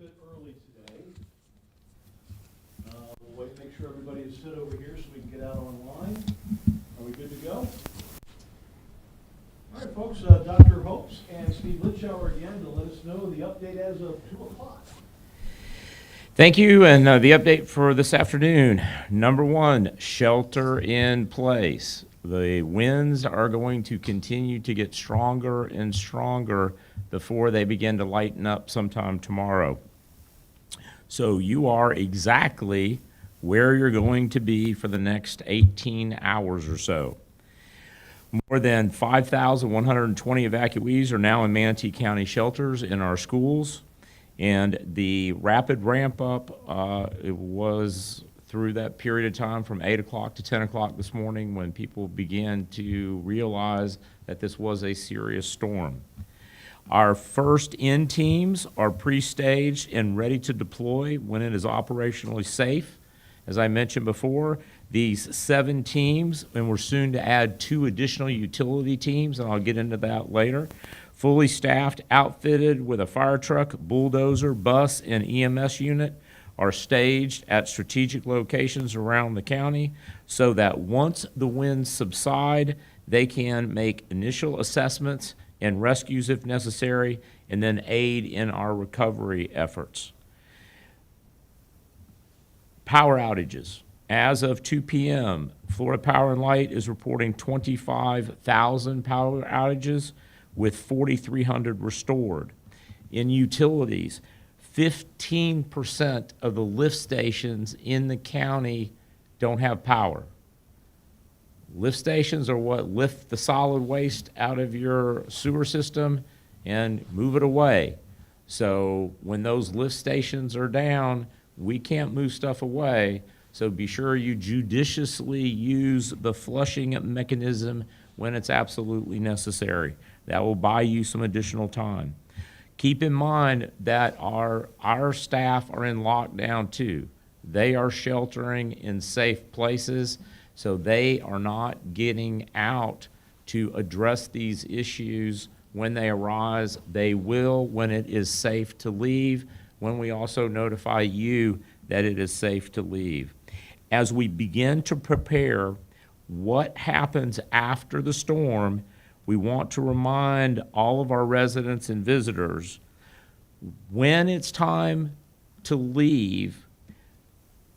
bit early today. We'll wait, make sure everybody is sit over here so we can get out online. Are we good to go? All right, folks, Dr. Hopes and Steve Litschauer again to let us know the update as of 2 o'clock. Thank you, and the update for this afternoon. Number one, shelter in place. The winds are going to continue to get stronger and stronger before they begin to lighten up sometime tomorrow. So you are exactly where you're going to be for the next 18 hours or so. More than 5,120 evacuees are now in Manatee County shelters in our schools, and the rapid ramp up it was through that period of time from 8 o'clock to 10 o'clock this morning when people began to realize that this was a serious storm. Our first in teams are pre-staged and ready to deploy when it is operationally safe. As I mentioned before, these 7 teams, and we're soon to add 2 additional utility teams, and I'll get into that later, fully staffed, outfitted with a fire truck, bulldozer, bus, and EMS unit, are staged at strategic locations around the county so that once the winds subside, they can make initial assessments and rescues if necessary, and then aid in our recovery efforts. Power outages. As of 2 p.m., Florida Power and Light is reporting 25,000 power outages with 4,300 restored. In utilities, 15% of the lift stations in the county don't have power. Lift stations are what lift the solid waste out of your sewer system and move it away. So when those lift stations are down, we can't move stuff away. So be sure you judiciously use the flushing mechanism when it's absolutely necessary. That will buy you some additional time. Keep in mind that our staff are in lockdown too. They are sheltering in safe places, so they are not getting out to address these issues when they arise. They will when it is safe to leave, when we also notify you that it is safe to leave. As we begin to prepare what happens after the storm, we want to remind all of our residents and visitors, when it's time to leave,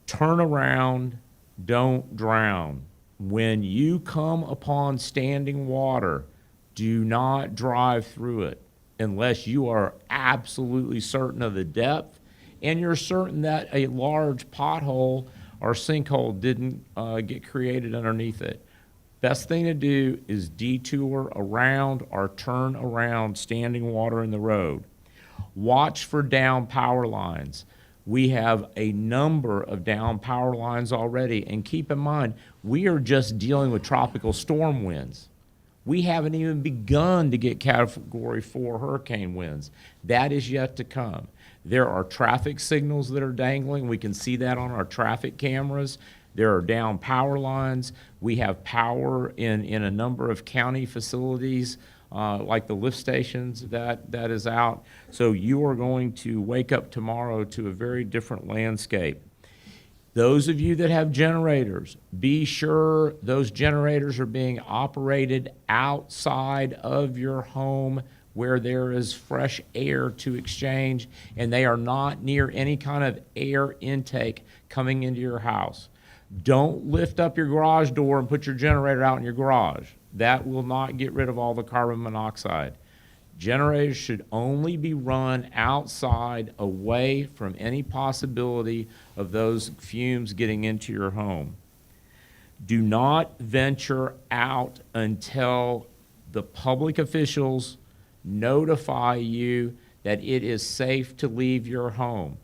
turn around, don't drown. When you come upon standing water, do not drive through it unless you are absolutely certain of the depth and you're certain that a large pothole or sinkhole didn't get created underneath it. Best thing to do is detour around or turn around standing water in the road. Watch for down power lines. We have a number of down power lines already, and keep in mind, we are just dealing with tropical storm winds. We haven't even begun to get Category 4 hurricane winds. That is yet to come. There are traffic signals that are dangling. We can see that on our traffic cameras. There are down power lines. We have power in a number of county facilities, like the lift stations that is out. So you are going to wake up tomorrow to a very different landscape. Those of you that have generators, be sure those generators are being operated outside of your home where there is fresh air to exchange, and they are not near any kind of air intake coming into your house. Don't lift up your garage door and put your generator out in your garage. That will not get rid of all the carbon monoxide. Generators should only be run outside, away from any possibility of those fumes getting into your home. Do not venture out until the public officials notify you that it is safe to leave your home.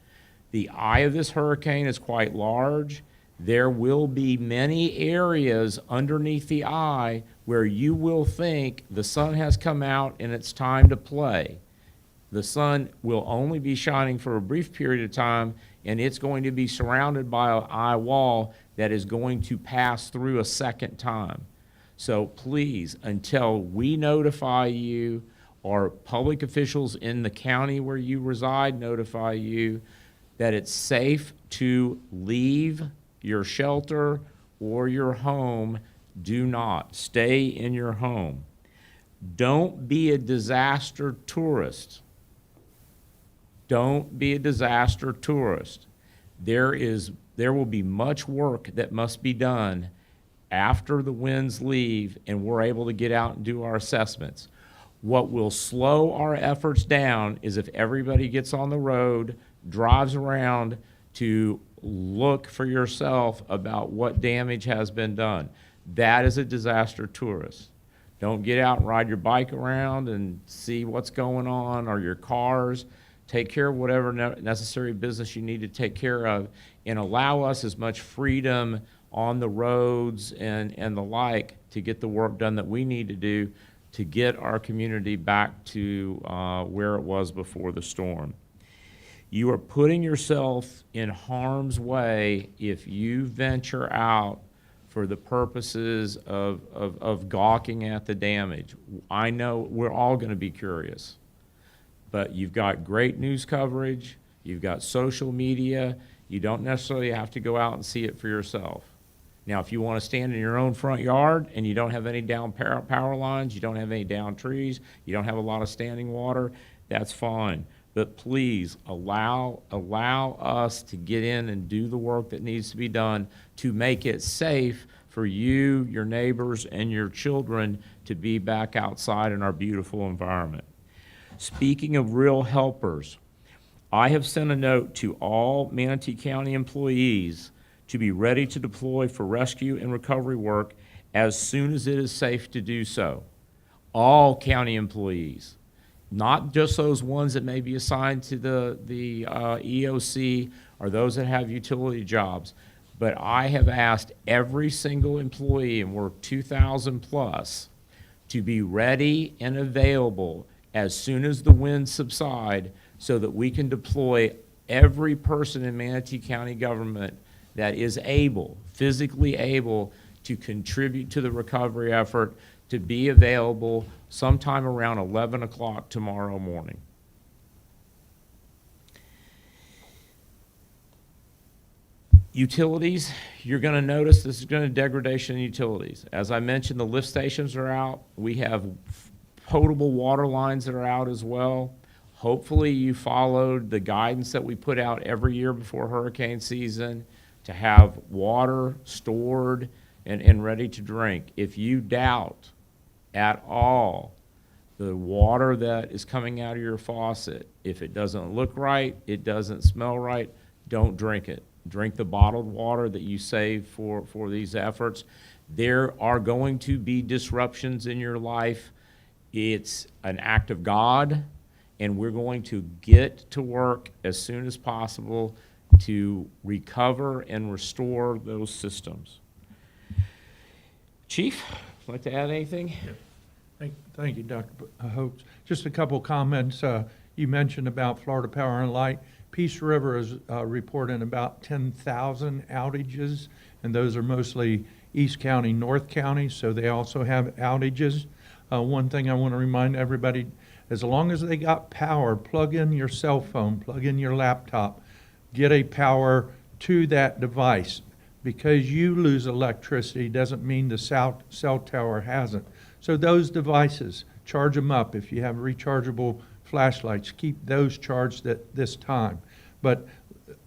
The eye of this hurricane is quite large. There will be many areas underneath the eye where you will think the sun has come out and it's time to play. The sun will only be shining for a brief period of time, and it's going to be surrounded by an eye wall that is going to pass through a second time. So please, until we notify you Our public officials in the county where you reside notify you that it's safe to leave your shelter or your home. Do not stay in your home. Don't be a disaster tourist. Don't be a disaster tourist. There will be much work that must be done after the winds leave and we're able to get out and do our assessments. What will slow our efforts down is if everybody gets on the road, drives around to look for yourself about what damage has been done. That is a disaster tourist. Don't get out and ride your bike around and see what's going on, or your cars. Take care of whatever necessary business you need to take care of, and allow us as much freedom on the roads and the like to get the work done that we need to do to get our community back to where it was before the storm. You are putting yourself in harm's way if you venture out for the purposes of gawking at the damage. I know we're all going to be curious, but you've got great news coverage, you've got social media, you don't necessarily have to go out and see it for yourself. Now, if you want to stand in your own front yard and you don't have any down power lines, you don't have any down trees, you don't have a lot of standing water, that's fine. But please allow us to get in and do the work that needs to be done to make it safe for you, your neighbors, and your children to be back outside in our beautiful environment. Speaking of real helpers, I have sent a note to all Manatee County employees to be ready to deploy for rescue and recovery work as soon as it is safe to do so. All county employees, not just those ones that may be assigned to the EOC or those that have utility jobs, but I have asked every single employee, and we're 2,000 plus, to be ready and available as soon as the winds subside so that we can deploy every person in Manatee County government that is able, physically able, to contribute to the recovery effort, to be available sometime around 11 o'clock tomorrow morning. Utilities, you're going to notice this is going to degradation in utilities. As I mentioned, the lift stations are out. We have potable water lines that are out as well. Hopefully you followed the guidance that we put out every year before hurricane season to have water stored and ready to drink. If you doubt at all the water that is coming out of your faucet, if it doesn't look right, it doesn't smell right, don't drink it. Drink the bottled water that you save for these efforts. There are going to be disruptions in your life. It's an act of God, and we're going to get to work as soon as possible to recover and restore those systems. Chief, would like to add anything? Thank you, Dr. Hopes. Just a couple comments. You mentioned about Florida Power and Light. Peace River is reporting about 10,000 outages, and those are mostly East County, North County, so they also have outages. One thing I want to remind everybody, as long as they got power, plug in your cell phone, plug in your laptop, get a power to that device. Because you lose electricity doesn't mean the cell tower hasn't. So those devices, charge them up. If you have rechargeable flashlights, keep those charged at this time. But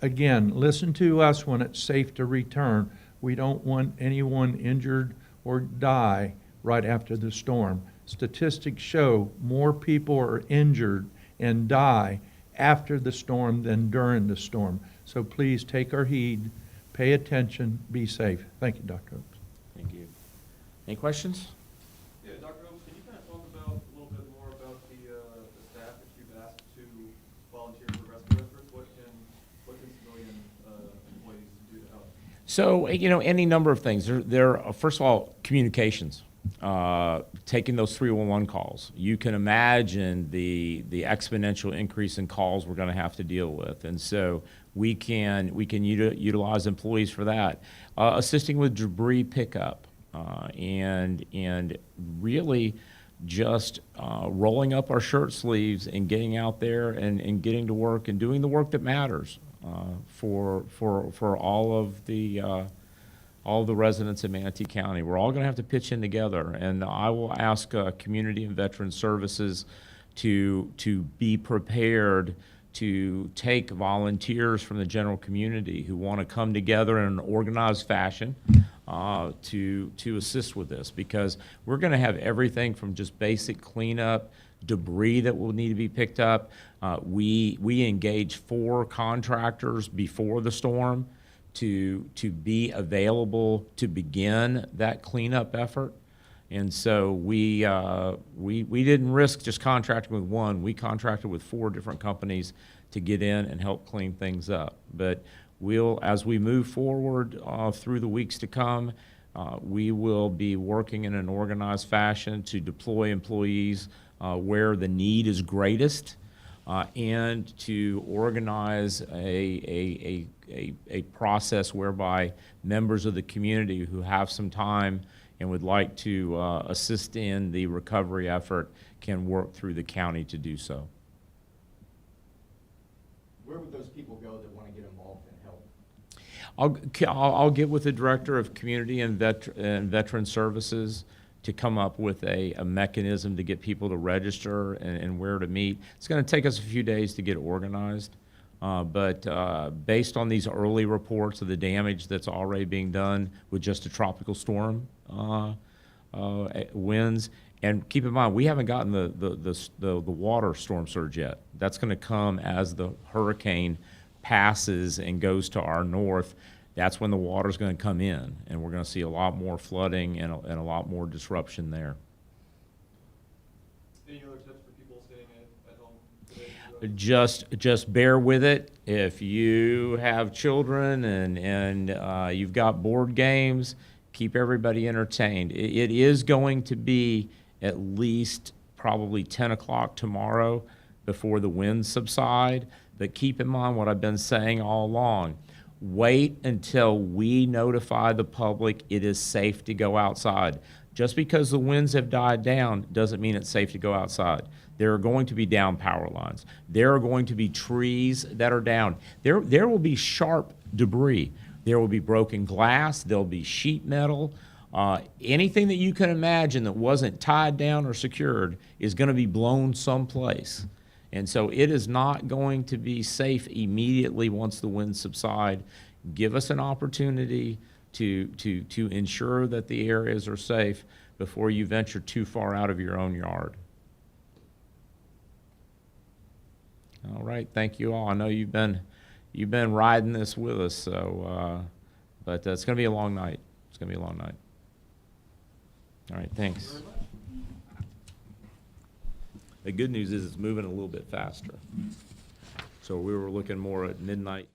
again, listen to us when it's safe to return. We don't want anyone injured or die right after the storm. Statistics show more people are injured and die after the storm than during the storm. So please take our heed, pay attention, be safe. Thank you, Dr. Hopes. Thank you. Any questions? Yeah, Dr. Hopes, can you kind of talk about a little bit more about the staff that you've asked to volunteer for rescue efforts? What can civilian employees do to help? So, any number of things. There are, first of all, communications. Taking those 311 calls. You can imagine the exponential increase in calls we're going to have to deal with. And so we can utilize employees for that. Assisting with debris pickup. And really just rolling up our shirt sleeves and getting out there and getting to work and doing the work that matters for all of the residents in Manatee County. We're all going to have to pitch in together, and I will ask Community and Veteran Services to be prepared to take volunteers from the general community who want to come together in an organized fashion to assist with this, because we're going to have everything from just basic cleanup, debris that will need to be picked up. We engaged 4 contractors before the storm to be available to begin that cleanup effort. And so we didn't risk just contracting with one. We contracted with 4 different companies to get in and help clean things up. But as we move forward through the weeks to come, we will be working in an organized fashion to deploy employees where the need is greatest, and to organize a process whereby members of the community who have some time and would like to assist in the recovery effort can work through the county to do so. Where would those people go that want to get involved and help? I'll get with the Director of Community and Veteran Services to come up with a mechanism to get people to register and where to meet. It's going to take us a few days to get organized, but based on these early reports of the damage that's already being done with just a tropical storm winds, and keep in mind, we haven't gotten the water storm surge yet. That's going to come as the hurricane passes and goes to our north. That's when the water's going to come in, and we're going to see a lot more flooding and a lot more disruption there. Any other tips for people staying at home today? Just bear with it. If you have children and you've got board games, keep everybody entertained. It is going to be at least probably 10 o'clock tomorrow before the winds subside. But keep in mind what I've been saying all along. Wait until we notify the public it is safe to go outside. Just because the winds have died down doesn't mean it's safe to go outside. There are going to be down power lines. There are going to be trees that are down. There will be sharp debris. There will be broken glass. There'll be sheet metal. Anything that you can imagine that wasn't tied down or secured is going to be blown someplace. And so it is not going to be safe immediately once the winds subside. Give us an opportunity to ensure that the areas are safe before you venture too far out of your own yard. All right, thank you all. I know you've been riding this with us, so but it's going to be a long night. It's going to be a long night. All right, thanks. The good news is it's moving a little bit faster. So we were looking more at midnight.